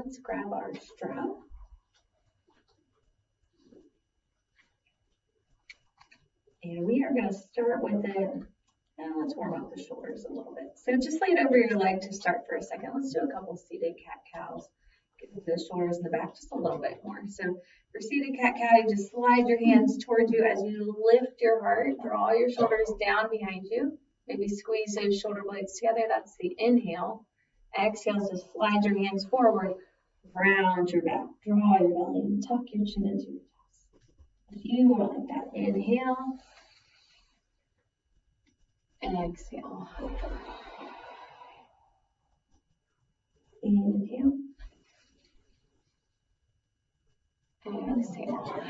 let's grab our strap. And we are going to start with it. And let's warm up the shoulders a little bit. So just lay it over your leg to start for a second. Let's do a couple seated cat-cows. Get the shoulders in the back just a little bit more. So for seated cat-cow, you just slide your hands towards you as you lift your heart. Draw your shoulders down behind you. Maybe squeeze those shoulder blades together. That's the inhale. Exhale, so slide your hands forward. Round your back. Draw your belly and tuck your chin into your chest. If you want like that, inhale. And exhale. Inhale. And exhale.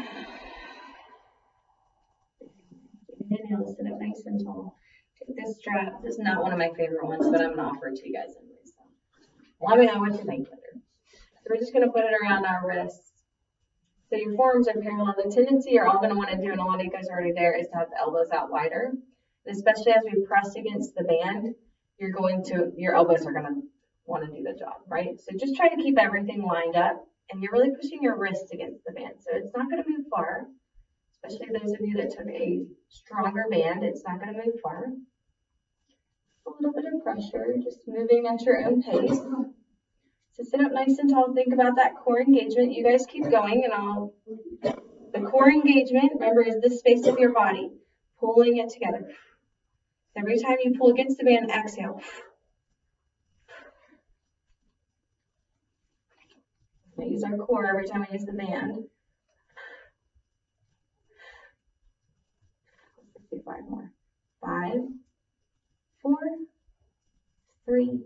Inhale, sit up nice and tall. Take this strap. This is not one of my favorite ones, but I'm going to offer it to you guys anyway. So let me know what you think with it. So we're just going to put it around our wrists. So your forearms are parallel. The tendency you're all going to want to do, and a lot of you guys are already there, is to have the elbows out wider. And especially as we press against the band, your elbows are going to want to do the job, right? So just try to keep everything lined up, and you're really pushing your wrists against the band. So it's not going to move far, especially those of you that took a stronger band. It's not going to move far. A little bit of pressure, just moving at your own pace. So sit up nice and tall. Think about that core engagement. You guys keep going, and the core engagement, remember, is the space of your body, pulling it together. Every time you pull against the band, exhale. We use our core every time we use the band. Let's do 5 more. 5, 4, 3,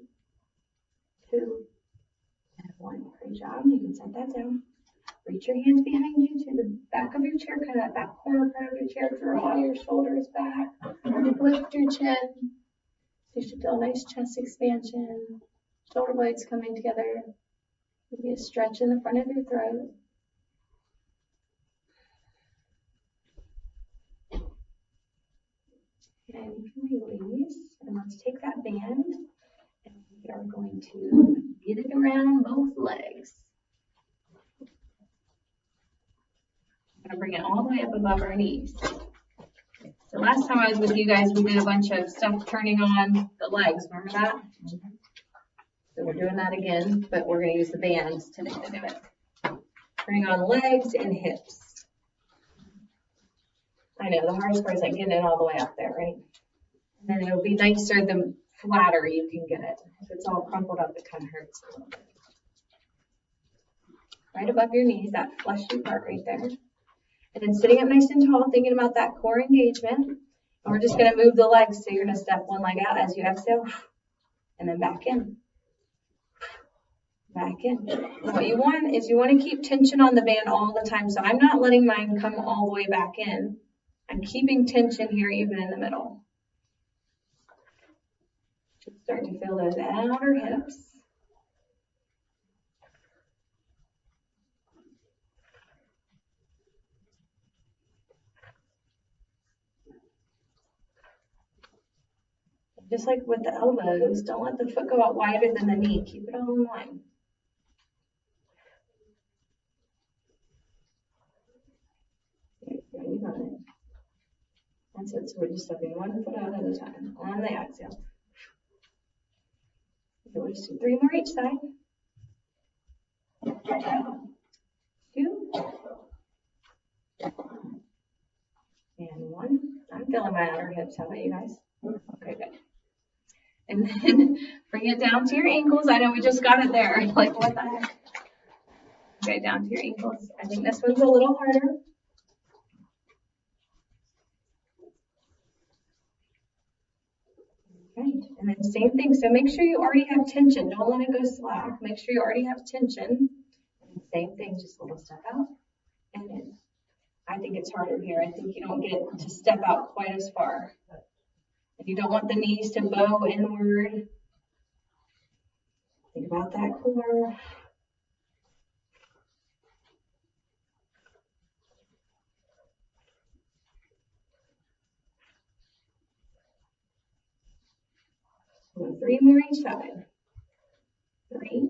2, and 1. Great job. You can set that down. Reach your hands behind you to the back of your chair, kind of that back corner part of your chair. Draw your shoulders back. Lift your chin. So you should feel a nice chest expansion. Shoulder blades coming together. Maybe a stretch in the front of your throat. And you can release. And let's take that band. And we are going to get it around both legs. I'm going to bring it all the way up above our knees. So last time I was with you guys, we did a bunch of stuff turning on the legs. Remember that? So we're doing that again, but we're going to use the bands today to do it. Turning on legs and hips. I know, the hardest part is like getting it all the way up there, right? And then it'll be nicer the flatter you can get it. If it's all crumpled up, it kind of hurts a little bit. Right above your knees, that fleshy part right there. And then sitting up nice and tall, thinking about that core engagement. And we're just going to move the legs. So you're going to step one leg out as you exhale, and then back in. Back in. What you want is you want to keep tension on the band all the time. So I'm not letting mine come all the way back in. I'm keeping tension here even in the middle. Just start to feel those outer hips. Just like with the elbows, don't let the foot go out wider than the knee. Keep it all in line. You got it. That's it. So we're just stepping one foot out at a time on the exhale. Okay, we'll just do 3 more each side. 2. And 1. I'm feeling my outer hips. How about you guys? Okay, good. And then bring it down to your ankles. I know we just got it there. Like, what the heck? Okay, down to your ankles. I think this one's a little harder. Okay, and then same thing. So make sure you already have tension. Don't let it go slack. Make sure you already have tension. And same thing, just a little step out and in. I think it's harder here. I think you don't get to step out quite as far. And you don't want the knees to bow inward. Think about that core. So 3 more each side. 3,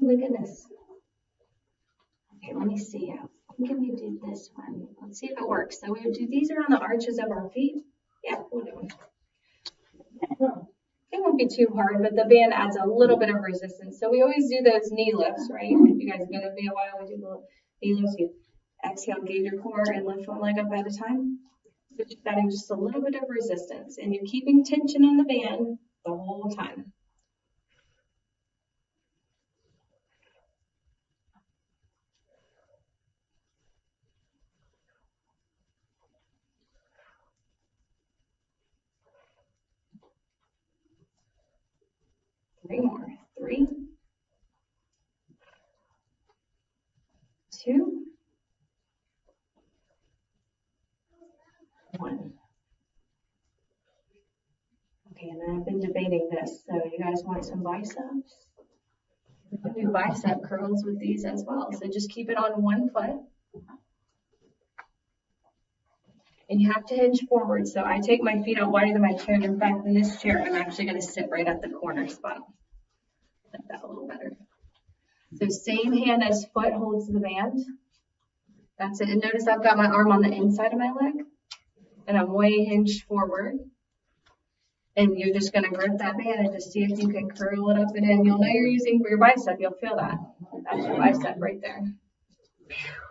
my goodness. Okay, let me see. Can we do this one? Let's see if it works. So we would do these around the arches of our feet. Yeah, we'll do them. It won't be too hard, but the band adds a little bit of resistance. So we always do those knee lifts, right? If you guys have been with me a while, we do the knee lifts. You exhale, engage your core, and lift one leg up at a time. So just adding just a little bit of resistance, and you're keeping tension on the band the whole time. Three more. 3, 2, 1. Okay, and then I've been debating this. So you guys want some biceps? We can do bicep curls with these as well. So just keep it on one foot. And you have to hinge forward. So I take my feet out wider than my chair. And in fact, in this chair, I'm actually going to sit right at the corner spot. Like that a little better. So same hand as foot holds the band. That's it. And notice I've got my arm on the inside of my leg. And I'm way hinged forward. And you're just going to grip that band and just see if you can curl it up and in. You'll know you're using for your bicep. You'll feel that. That's your bicep right there.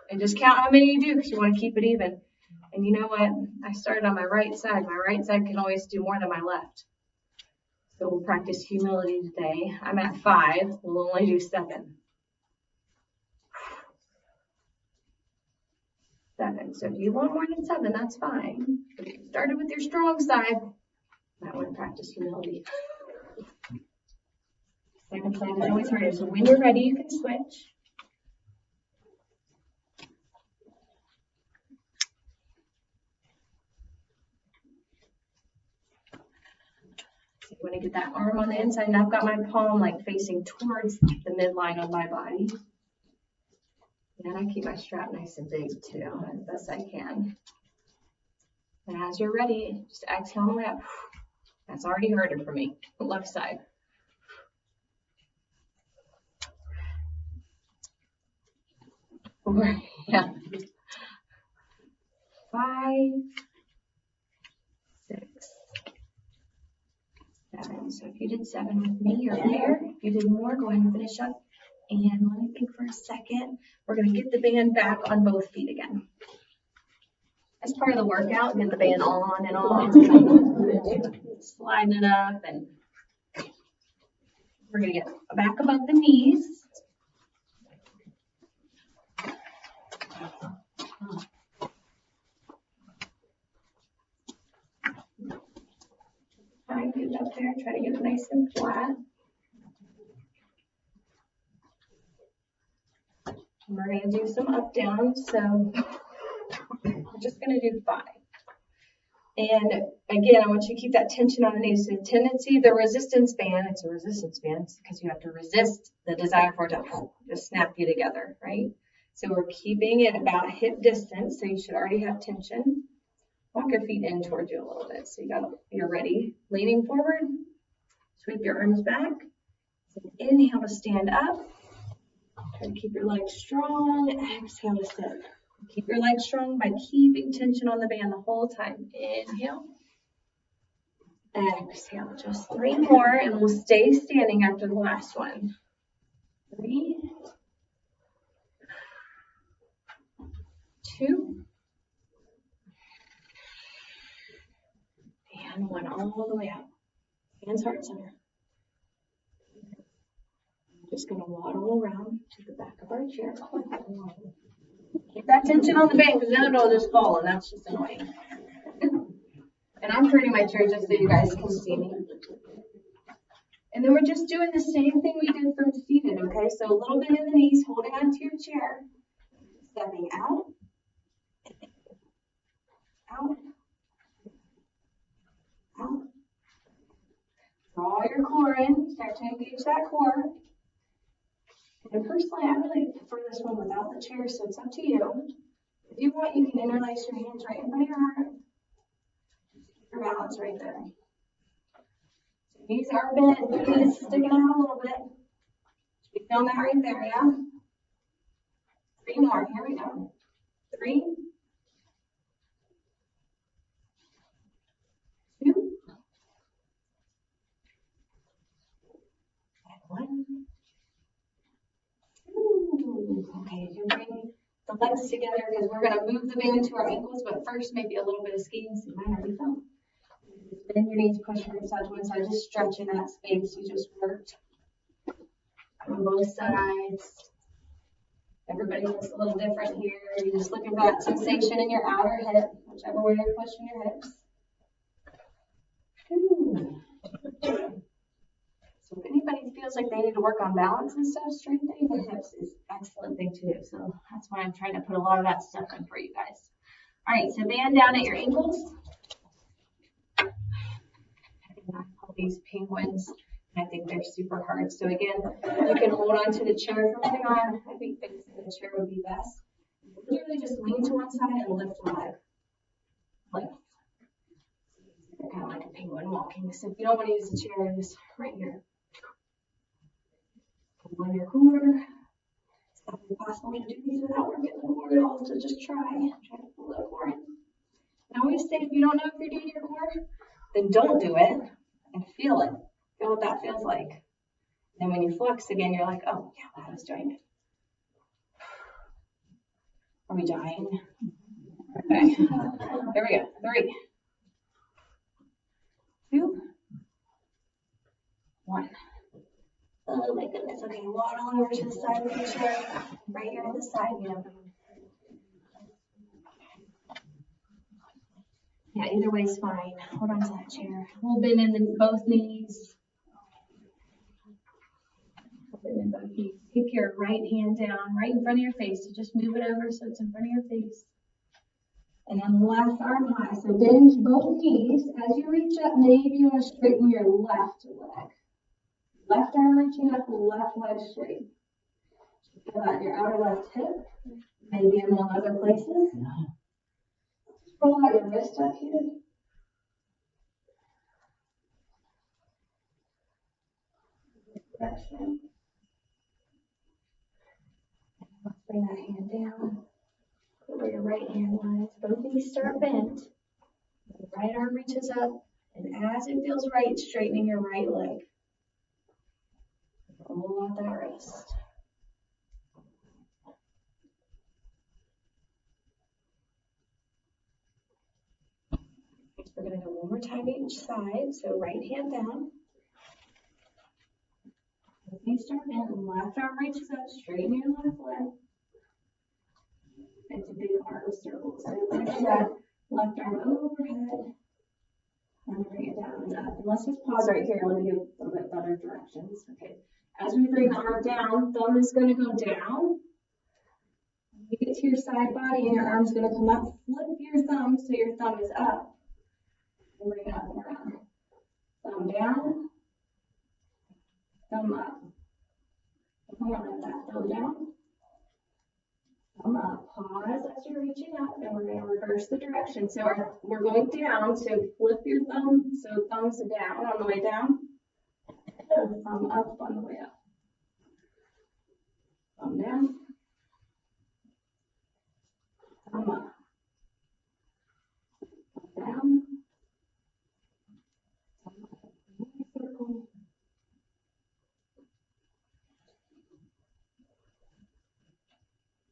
And just count how many you do because you want to keep it even. And you know what? I started on my right side. My right side can always do more than my left. So we'll practice humility today. I'm at 5. We'll only do 7. 7. So if you want more than 7, that's fine. If you started with your strong side, I want to practice humility. Second side is always harder. So when you're ready, you can switch. So you want to get that arm on the inside. And I've got my palm like facing towards the midline of my body. And I keep my strap nice and big too, as best I can. And as you're ready, just exhale and lift. That's already harder for me. Left side. 4, yeah. 5, 6, 7. So if you did 7 with me, you're there. If you did more, go ahead and finish up. And let me think for a second. We're going to get the band back on both feet again. As part of the workout, get the band on and off. Sliding it up, and we're going to get back above the knees. Try to get it up there. Try to get it nice and flat. And we're going to do some up down. So we're just going to do 5. And again, I want you to keep that tension on the knees. So the tendency, the resistance band, it's a resistance band because you have to resist the desire for it to just snap you together, right? So we're keeping it about hip distance. So you should already have tension. Walk your feet in towards you a little bit. So you're ready. Leaning forward. Sweep your arms back. So inhale to stand up. Try to keep your legs strong. Exhale to sit. Keep your legs strong by keeping tension on the band the whole time. Inhale. Exhale. Just 3 more, and we'll stay standing after the last one. 3, 2, and 1. All the way up. Hands heart center. I'm just going to waddle around to the back of our chair. Keep that tension on the band because then it'll just fall, and that's just annoying. And I'm turning my chair just so you guys can see me. And then we're just doing the same thing we did from seated, okay? So a little bit in the knees, holding onto your chair, stepping out, out, out. Draw your core in, start to engage that core. And personally, I really prefer this one without the chair, so it's up to you. If you want, you can interlace your hands right in front of your heart. Keep your balance right there. Knees are bent, feet is sticking out a little bit. Be Feel that right there, yeah? 3 more. Here we go. 3, 2, and 1. Ooh, okay, you bring the legs together because we're going to move the band to our ankles, but first maybe a little bit of skiing. See, mine already fell. Bend your knees, push your hips out to one side, just stretching that space you just worked. On both sides. Everybody looks a little different here. You're just looking for that sensation in your outer hip, whichever way you're pushing your hips. Ooh. So if anybody feels like they need to work on balance and stuff, strengthening the hips is an excellent thing to do. So that's why I'm trying to put a lot of that stuff in for you guys. All right, so band down at your ankles. All these penguins, I think they're super hard. So again, you can hold on to the chair from here on. I think facing the chair would be best. Literally just lean to one side and lift the leg. Lift. Kind of like a penguin walking. So if you don't want to use the chair, just right here. Pull on your core. It's not possible to do these without working the core at all. So just try to pull that core in. I always say if you don't know if you're doing your core, then don't do it and feel it. Feel what that feels like. And when you flex again, you're like, oh yeah, I was doing it. Are we dying? Okay. Here we go. 3, 2, 1. Oh my goodness. Okay, waddle over to the side of the chair. Right here on the side. Yeah, either way is fine. Hold on to that chair. A little bend in both knees. In both knees. Keep your right hand down right in front of your face. So just move it over so it's in front of your face. And then left arm high. So bend both knees. As you reach up, maybe you want to straighten your left leg. Left arm reaching up, left leg straight. Feel that in your outer left hip. Maybe among other places. Just roll out your wrist up here. Direction. Let's bring that hand down. Put where your right hand lies. Both knees start bent. The right arm reaches up, and as it feels right, straightening your right leg. Roll out that wrist. We're going to go one more time each side. So right hand down. Both knees start bent, and left arm reaches up, straighten your left leg. It's a big arm circle. So push that left arm overhead. And bring it down and up. And let's just pause right here. Let me give a little bit better directions. Okay. As we bring the arm down, thumb is going to go down. You get to your side body and your arm's going to come up. Flip your thumb so your thumb is up. And bring it up and around. Thumb down. Thumb up. Come on like that. Thumb down. Thumb up. Pause as you're reaching up, and we're going to reverse the direction. So we're going down, so flip your thumb, so thumb's down on the way down, and thumb up on the way up. Thumb down, thumb up, thumb down, thumb up, circle.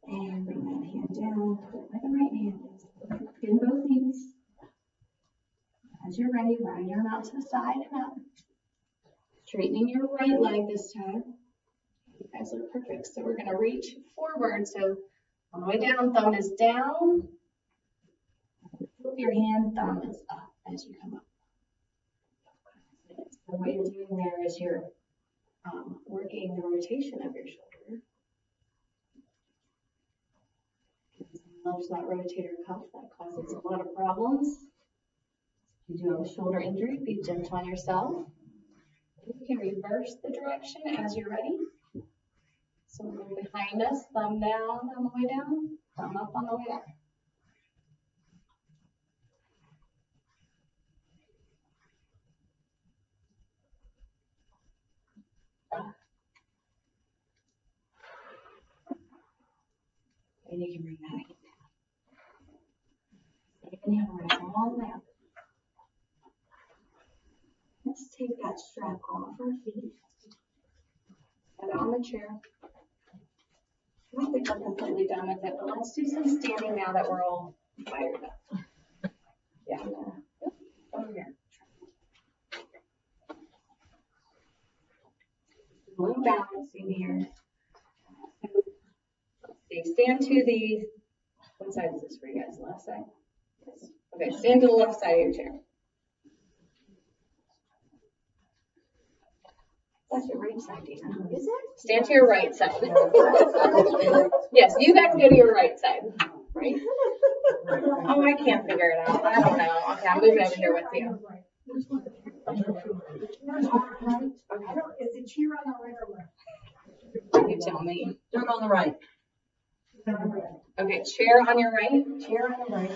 And bring that hand down, put it where the right hand is. Bend both knees. As you're ready, right arm out to the side and up. Straightening your right leg this time. You guys look perfect. So we're going to reach forward. So on the way down, thumb is down. Flip your hand, thumb is up as you come up. So what you're doing there is you're working the rotation of your shoulder. Loves that rotator cuff. That causes a lot of problems. If you do have a shoulder injury, be gentle on yourself. You can reverse the direction as you're ready. So we're going behind us, thumb down on the way down, thumb up on the way up. And you can bring that again down. Inhale, right all the way up. Let's take that strap off our feet. Put it on the chair. I don't think we're completely done with it, but let's do some standing now that we're all fired up. Yeah, I'm gonna over here. A little balancing here. Let's see, stand to the, what side is this for you guys? Left side? Yes. Okay, stand to the left side of your chair. That's your right side, Dana. Is it? Stand to your right side. Yes, you guys go to your right side. Right? Oh, I can't figure it out. I don't know. Okay, I'm moving over here with you. Okay. Is it chair on the right or left? You tell me. Do it on the right. Okay, chair on your right. Chair on the right.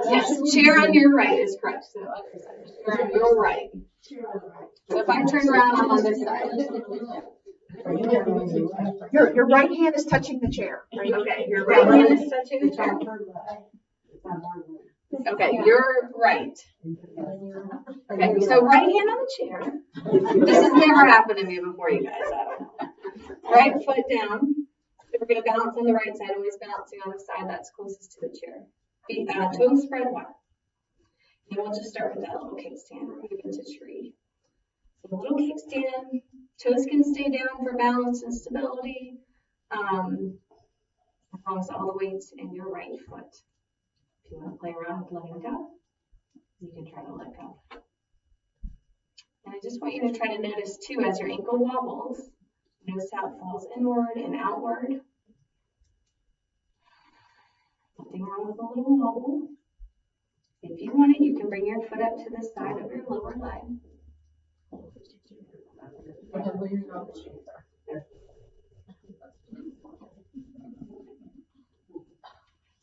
Yes, chair on your right is correct. So chair on your right. So if I turn around, I'm on this side. Your right hand is touching the chair. Right? Okay, your right hand is touching the chair. Okay, you're right. Okay, so right hand on the chair. This has never happened to me before, you guys. I don't know. Right foot down. So we're going to balance on the right side, always balancing on the side that's closest to the chair. Feet, toes spread wide. And we'll just start with that little kickstand. We're moving into tree. So little kickstand. Toes can stay down for balance and stability. As long as all the weight's in your right foot. If you want to play around with letting go, you can try to let go. And I just want you to try to notice too, as your ankle wobbles, notice how it falls inward and outward. Nothing wrong with a little wobble. If you want it, you can bring your foot up to the side of your lower leg.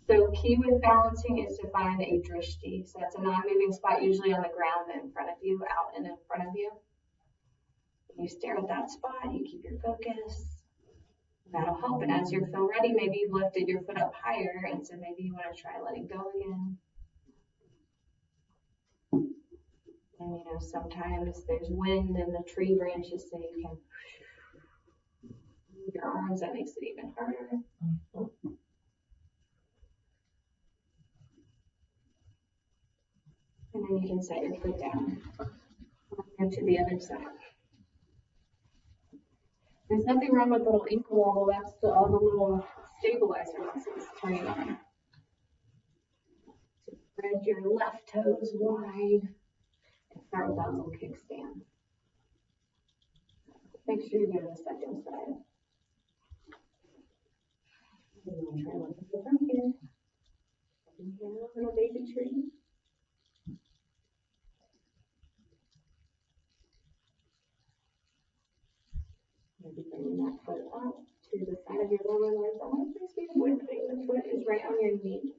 So key with balancing is to find a drishti. So that's a non-moving spot, usually on the ground in front of you, out and in front of you. You stare at that spot, you keep your focus. That'll help. And as you feel ready, maybe you've lifted your foot up higher, and so maybe you want to try letting go again. And sometimes there's wind in the tree branches, so you can move your arms. That makes it even harder. And then you can set your foot down and to the other side. There's nothing wrong with the little ankle wobble. That's all the little stabilizer muscles turning on. So spread your left toes wide and start with that little kickstand. Make sure you're doing the second side. And we'll try looking from here. Inhale, little baby tree. Maybe bringing that foot up to the side of your lower leg. The only place we avoid putting the foot is right on your knee.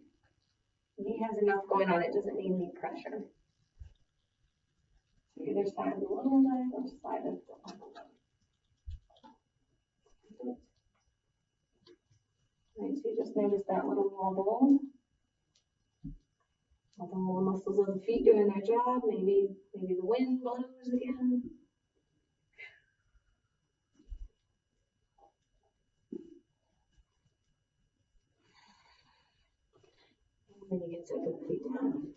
Knee has enough going on, it doesn't need knee pressure. So either side of the lower leg or side of the upper leg. Right, so you just notice that little wobble. All the little muscles of the feet doing their job. Maybe the wind blows again. And then you can set the feet down.